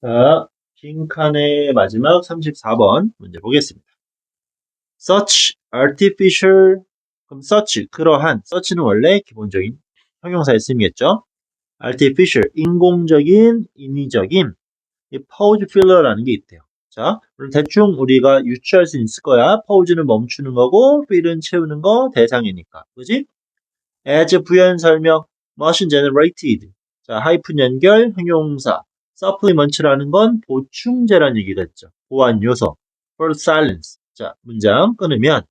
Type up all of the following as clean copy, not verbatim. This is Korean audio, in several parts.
자, 빈칸의 마지막 34번 문제 보겠습니다. Such artificial, 그럼 such, 그러한, such는 원래 기본적인 형용사의 쓰임이겠죠. artificial, 인공적인, 인위적인, 이 pause filler라는 게 있대요. 자, 그럼 대충 우리가 유추할 수 있을 거야. pause는 멈추는 거고, fill은 채우는 거 대상이니까. 그지? as 부연 설명, machine generated. 자, 하이픈 연결, 형용사. supplement라는 건 보충제라는 얘기가 있죠. 보완 요소. for silence. 자, 문장 끊으면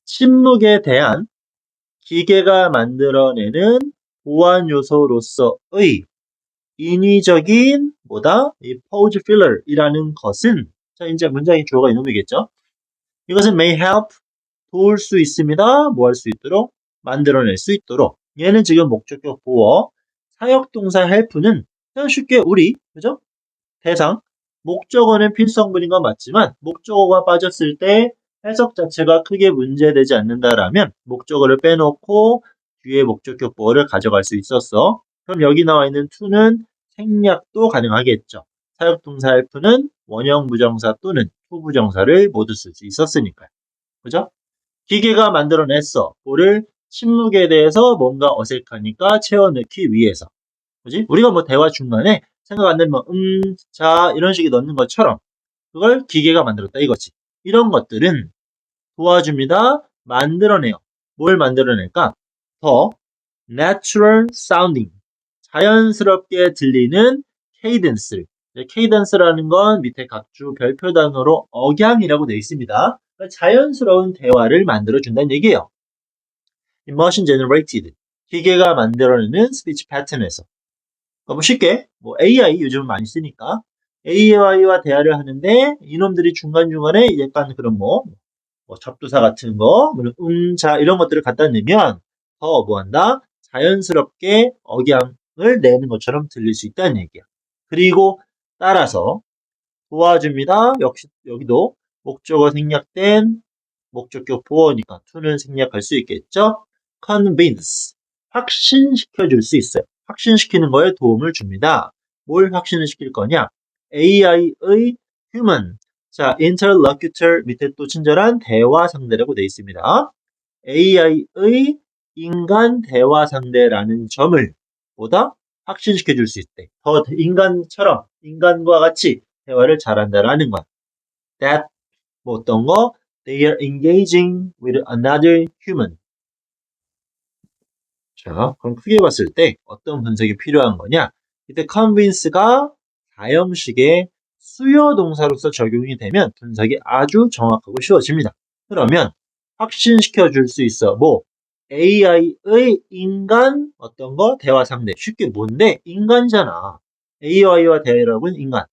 침묵에 대한 기계가 만들어내는 보완 요소로서의 인위적인 뭐다? 이 pause filler이라는 것은 자, 이제 문장의 주어가 이놈이겠죠. 이것은 may help 도울 수 있습니다. 뭐 할 수 있도록? 만들어낼 수 있도록. 얘는 지금 목적격 보어. 사역동사 help는 그냥 쉽게 우리, 그죠? 대상. 목적어는 필수성분인 건 맞지만 목적어가 빠졌을 때 해석 자체가 크게 문제되지 않는다라면 목적어를 빼놓고 뒤에 목적격 보어를 가져갈 수 있었어. 그럼 여기 나와 있는 to는 생략도 가능하겠죠. 사역동사 help는 원형 부정사 또는 후부정사를 모두 쓸 수 있었으니까요. 그죠? 기계가 만들어냈어. 뭐를 침묵에 대해서 뭔가 어색하니까 채워넣기 위해서. 그지? 우리가 뭐 대화 중간에 생각 안 되면 자 이런 식의 넣는 것처럼 그걸 기계가 만들었다 이거지. 이런 것들은 도와줍니다. 만들어내요. 뭘 만들어낼까? 더 natural sounding. 자연스럽게 들리는 케이던스를. 케이던스라는 건 밑에 각주 별표단어로 억양이라고 되어 있습니다. 자연스러운 대화를 만들어준다는 얘기예요. Machine generated. 기계가 만들어내는 스피치 패턴에서. 뭐 쉽게, 뭐 AI 요즘 많이 쓰니까 AI와 대화를 하는데 이놈들이 중간중간에 약간 그런 뭐 접두사 같은 거, 자 이런 것들을 갖다 내면 더 뭐한다? 자연스럽게 억양을 내는 것처럼 들릴 수 있다는 얘기야. 그리고 따라서 도와줍니다. 역시 여기도 목적어 생략된 목적격 보어니까 to는 생략할 수 있겠죠. convince 확신시켜 줄 수 있어요. 확신시키는 거에 도움을 줍니다. 뭘 확신을 시킬 거냐? AI의 human 자 interlocutor 밑에 또 친절한 대화 상대라고 되어 있습니다. AI의 인간 대화 상대라는 점을 보다 확신시켜 줄 수 있대. 더 인간처럼 인간과 같이 대화를 잘한다라는 것. That 뭐 어떤 거? They are engaging with another human. 자, 그럼 크게 봤을 때 어떤 분석이 필요한 거냐? 이때 convince가 사형식의 수요 동사로서 적용이 되면 분석이 아주 정확하고 쉬워집니다. 그러면 확신시켜 줄 수 있어. 뭐 AI의 인간 어떤 거? 대화 상대. 쉽게 뭔데? 인간이잖아. AI와 대화라고는 인간.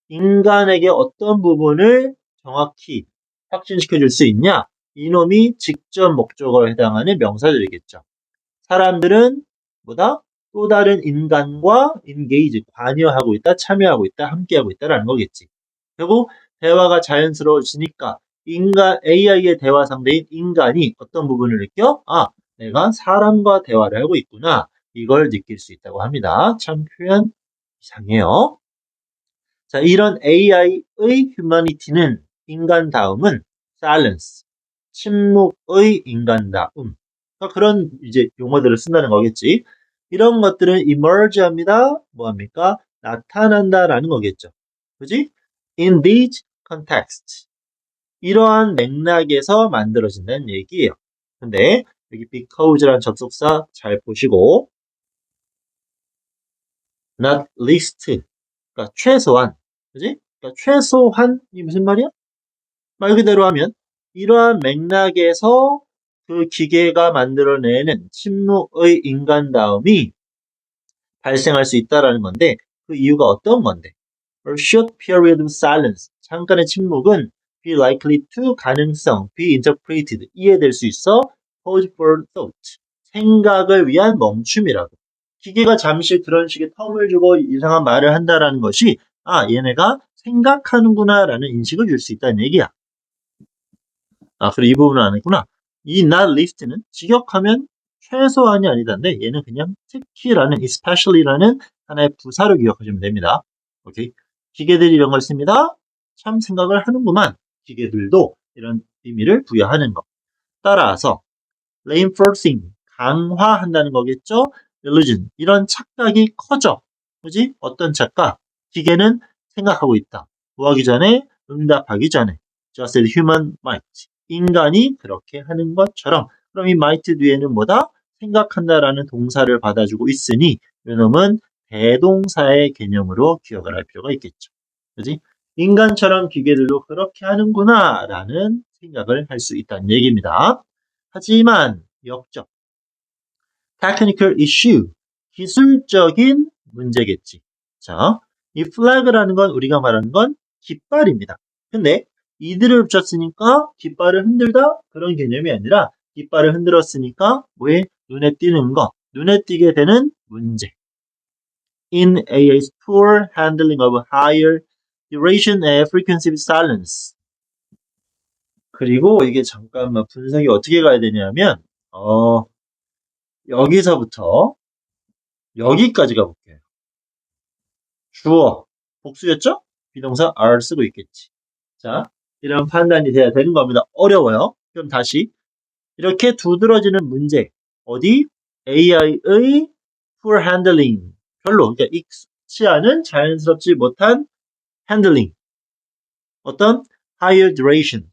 인간에게 어떤 부분을 정확히 확신시켜 줄 수 있냐? 이놈이 직접 목적어에 해당하는 명사들이겠죠. 사람들은 뭐다? 또 다른 인간과 engage, 관여하고 있다, 참여하고 있다, 함께하고 있다라는 거겠지. 결국 대화가 자연스러워지니까 인간 AI의 대화 상대인 인간이 어떤 부분을 느껴? 아, 내가 사람과 대화를 하고 있구나. 이걸 느낄 수 있다고 합니다. 참 표현 이상해요. 자, 이런 AI의 humanity는 인간다움은 silence, 침묵의 인간다움. 그런 이제 용어들을 쓴다는 거겠지. 이런 것들은 emerge합니다. 뭐합니까? 나타난다라는 거겠죠. 그지? In these contexts. 이러한 맥락에서 만들어진다는 얘기예요. 근데 여기 because라는 접속사 잘 보시고 not least. 그러니까 최소한. 그지? 그러니까 최소한이 무슨 말이야? 말 그대로 하면 이러한 맥락에서 그 기계가 만들어내는 침묵의 인간다움이 발생할 수 있다라는 건데 그 이유가 어떤 건데? A short period of silence. 잠깐의 침묵은 be likely to 가능성, be interpreted 이해될 수 있어. pause for thought. 생각을 위한 멈춤이라고. 기계가 잠시 그런 식의 텀을 주고 이상한 말을 한다라는 것이 아 얘네가 생각하는구나라는 인식을 줄 수 있다는 얘기야. 아 그리고 이 부분은 안 했구나. 이 not least는 직역하면 최소한이 아니다인데 얘는 그냥 특히라는 especially라는 하나의 부사로 기억하시면 됩니다. 오케이. 기계들이 이런 걸 씁니다. 참 생각을 하는구만. 기계들도 이런 의미를 부여하는 것. 따라서 reinforcing 강화한다는 거겠죠. illusion 이런 착각이 커져. 그지? 어떤 착각? 기계는 생각하고 있다. 뭐 하기 전에? 응답하기 전에. just as human might. 인간이 그렇게 하는 것처럼. 그럼 이 might 뒤에는 뭐다? 생각한다라는 동사를 받아주고 있으니 이놈은 대동사의 개념으로 기억을 할 필요가 있겠죠. 그지? 인간처럼 기계들도 그렇게 하는구나 라는 생각을 할 수 있다는 얘기입니다. 하지만 역적 technical issue 기술적인 문제겠지. 자, 이 flag라는 건 우리가 말하는 건 깃발입니다. 근데 이들을 붙였으니까 깃발을 흔들다 그런 개념이 아니라 깃발을 흔들었으니까 뭐에 눈에 띄는 것, 눈에 띄게 되는 문제. In AA's poor handling of higher duration and frequency of silence. 그리고 이게 잠깐만 분석이 어떻게 가야 되냐면 여기서부터 여기까지 가볼게요. 주어, 복수였죠? 비동사 are 쓰고 있겠지. 자, 이런 판단이 돼야 되는 겁니다. 어려워요. 그럼 다시 이렇게 두드러지는 문제. 어디? AI의 poor handling. 별로, 그러니까 익숙치 않은 자연스럽지 못한 handling. 어떤? higher duration.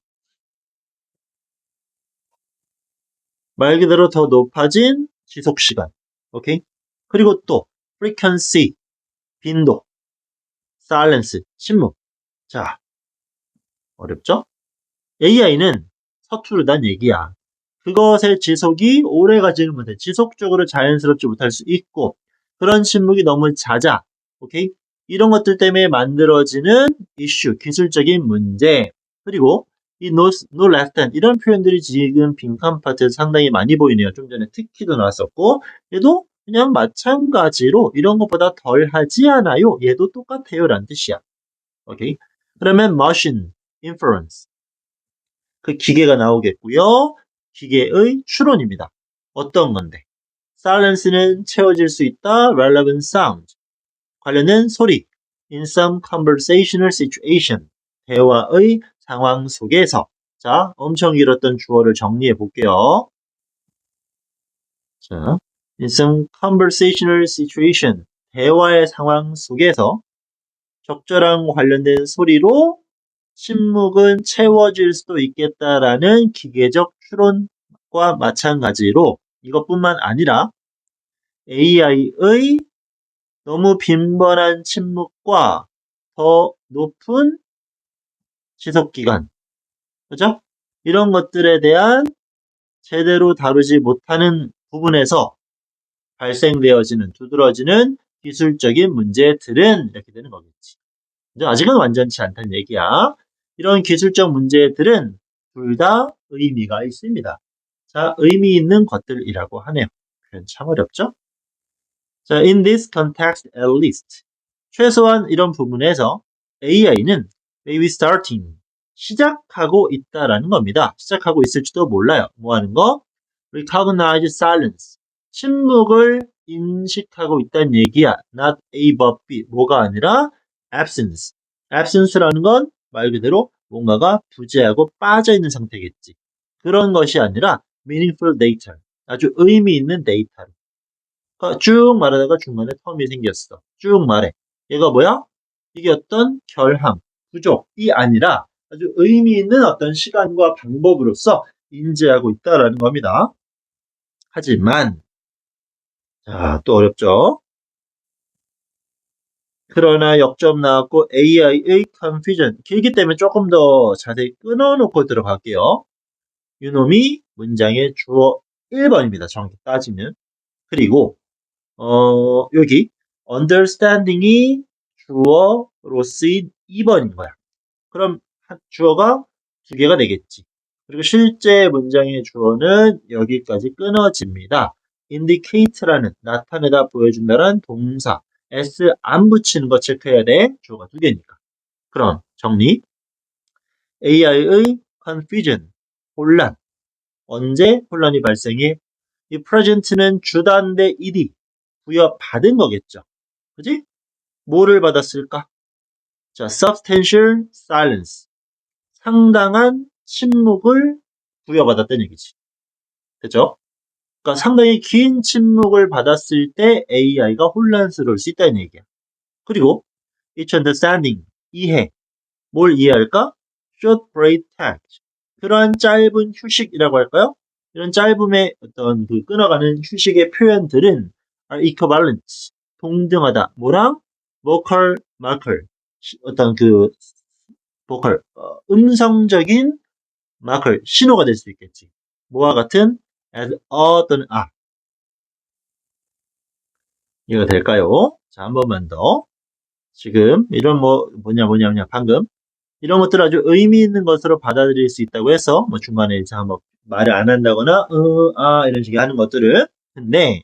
말 그대로 더 높아진 지속시간. 오케이? 그리고 또 frequency, 빈도, silence, 침묵. 자, 어렵죠? AI는 서투르단 얘기야. 그것의 지속이 오래 가지는 못해. 지속적으로 자연스럽지 못할 수 있고 그런 침묵이 너무 잦아. 오케이? 이런 것들 때문에 만들어지는 이슈, 기술적인 문제. 그리고 이 no less than 이런 표현들이 지금 빈칸 파트에서 상당히 많이 보이네요. 좀 전에 특히도 나왔었고 얘도 그냥 마찬가지로 이런 것보다 덜 하지 않아요. 얘도 똑같아요. 라는 뜻이야. 오케이? 그러면 machine, inference 그 기계가 나오겠고요. 기계의 추론입니다. 어떤 건데? silence는 채워질 수 있다. relevant sound. 관련된 소리. in some conversational situation. 대화의 상황 속에서. 자, 엄청 길었던 주어를 정리해 볼게요. 자, in some conversational situation. 대화의 상황 속에서 적절한 관련된 소리로 침묵은 채워질 수도 있겠다라는 기계적 추론과 마찬가지로 이것뿐만 아니라 AI의 너무 빈번한 침묵과 더 높은 지속기간, 그죠? 이런 것들에 대한 제대로 다루지 못하는 부분에서 발생되어지는, 두드러지는 기술적인 문제들은 이렇게 되는 거겠지. 아직은 완전치 않다는 얘기야. 이런 기술적 문제들은 둘 다 의미가 있습니다. 자, 의미 있는 것들이라고 하네요. 표현 참 어렵죠? 자, in this context at least. 최소한 이런 부분에서 AI는 maybe starting. 시작하고 있다라는 겁니다. 시작하고 있을지도 몰라요. 뭐 하는 거? recognize silence. 침묵을 인식하고 있다는 얘기야. not A but B. 뭐가 아니라 absence. absence라는 건 말 그대로 뭔가가 부재하고 빠져있는 상태겠지. 그런 것이 아니라 meaningful data. 아주 의미 있는 데이터로. 그러니까 쭉 말하다가 중간에 텀이 생겼어. 쭉 말해. 얘가 뭐야? 이게 어떤 결함, 부족이 아니라 아주 의미 있는 어떤 시간과 방법으로서 인지하고 있다라는 겁니다. 하지만 자, 또 어렵죠? 그러나 역점 나왔고 AI의 confusion 길기 때문에 조금 더 자세히 끊어놓고 들어갈게요. 이놈이 문장의 주어 1번입니다. 정확히 따지면. 그리고 여기 understanding이 주어로 쓰인 2번인 거야. 그럼 주어가 두 개가 되겠지. 그리고 실제 문장의 주어는 여기까지 끊어집니다. indicate라는 나타내다 보여준다는 동사 s 안 붙이는 거 체크해야 돼. 주어가 두 개니까. 그럼 정리. AI의 confusion 혼란. 언제 혼란이 발생해? 이 present는 주단대 ed 부여받은 거겠죠. 그지? 뭐를 받았을까? 자, substantial silence. 상당한 침묵을 부여받았다는 얘기지. 됐죠? 그러니까 상당히 긴 침묵을 받았을 때 AI가 혼란스러울 수 있다는 얘기야. 그리고 each understanding, 이해. 뭘 이해할까? short break text. 그러한 짧은 휴식이라고 할까요? 이런 짧음의 어떤 그 끊어가는 휴식의 표현들은 are equivalent, 동등하다. 뭐랑? vocal marker, 어떤 그 vocal, 음성적인 marker, 신호가 될 수 있겠지. 뭐와 같은 as 또는 이해가 될까요? 자, 한 번만 더. 지금 이런 뭐냐 방금 이런 것들 아주 의미 있는 것으로 받아들일 수 있다고 해서 뭐 중간에 이제 한번 말을 안 한다거나 이런 식의 하는 것들을. 근데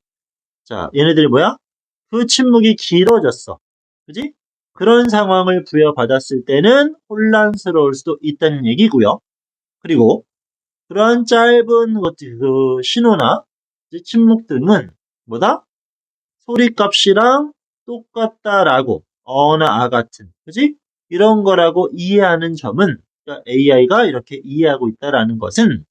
자, 얘네들이 뭐야? 그 침묵이 길어졌어. 그지? 그런 상황을 부여받았을 때는 혼란스러울 수도 있다는 얘기고요. 그리고 그러한 짧은 것들, 그 신호나 침묵 등은 뭐다? 소리값이랑 똑같다라고 어나 같은, 그지? 이런 거라고 이해하는 점은 그러니까 AI가 이렇게 이해하고 있다라는 것은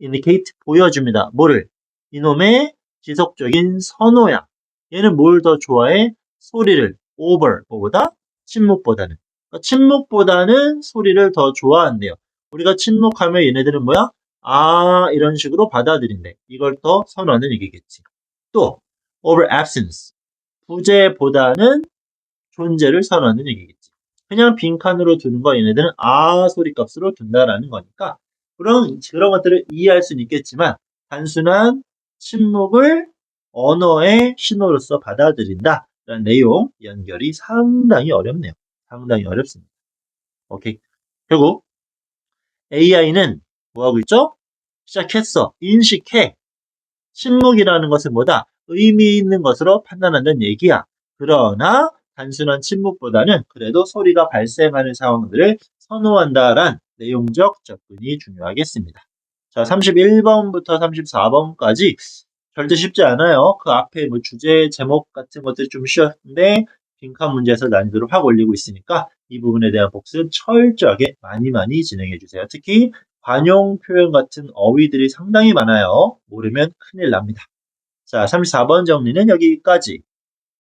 indicate, 보여줍니다. 뭐를? 이놈의 지속적인 선호야. 얘는 뭘 더 좋아해? 소리를 over, 뭐보다? 침묵보다는. 그러니까 침묵보다는 소리를 더 좋아한대요. 우리가 침묵하면 얘네들은 뭐야? 이런 식으로 받아들인대. 이걸 더 선호하는 얘기겠지. 또 over absence, 부재보다는 존재를 선호하는 얘기겠지. 그냥 빈칸으로 두는 거 얘네들은 소리 값으로 둔다라는 거니까 그런 것들을 이해할 수는 있겠지만 단순한 침묵을 언어의 신호로서 받아들인다라는 내용 연결이 상당히 어렵네요. 상당히 어렵습니다. 오케이. 결국 AI는 뭐하고 있죠? 시작했어. 인식해. 침묵이라는 것은 뭐다? 의미 있는 것으로 판단한다는 얘기야. 그러나 단순한 침묵보다는 그래도 소리가 발생하는 상황들을 선호한다란 내용적 접근이 중요하겠습니다. 자, 31번부터 34번까지 절대 쉽지 않아요. 그 앞에 뭐 주제, 제목 같은 것들이 좀 쉬웠는데 빈칸 문제에서 난이도를 확 올리고 있으니까 이 부분에 대한 복습 철저하게 많이 진행해 주세요. 특히 관용 표현 같은 어휘들이 상당히 많아요. 모르면 큰일 납니다. 자, 34번 정리는 여기까지.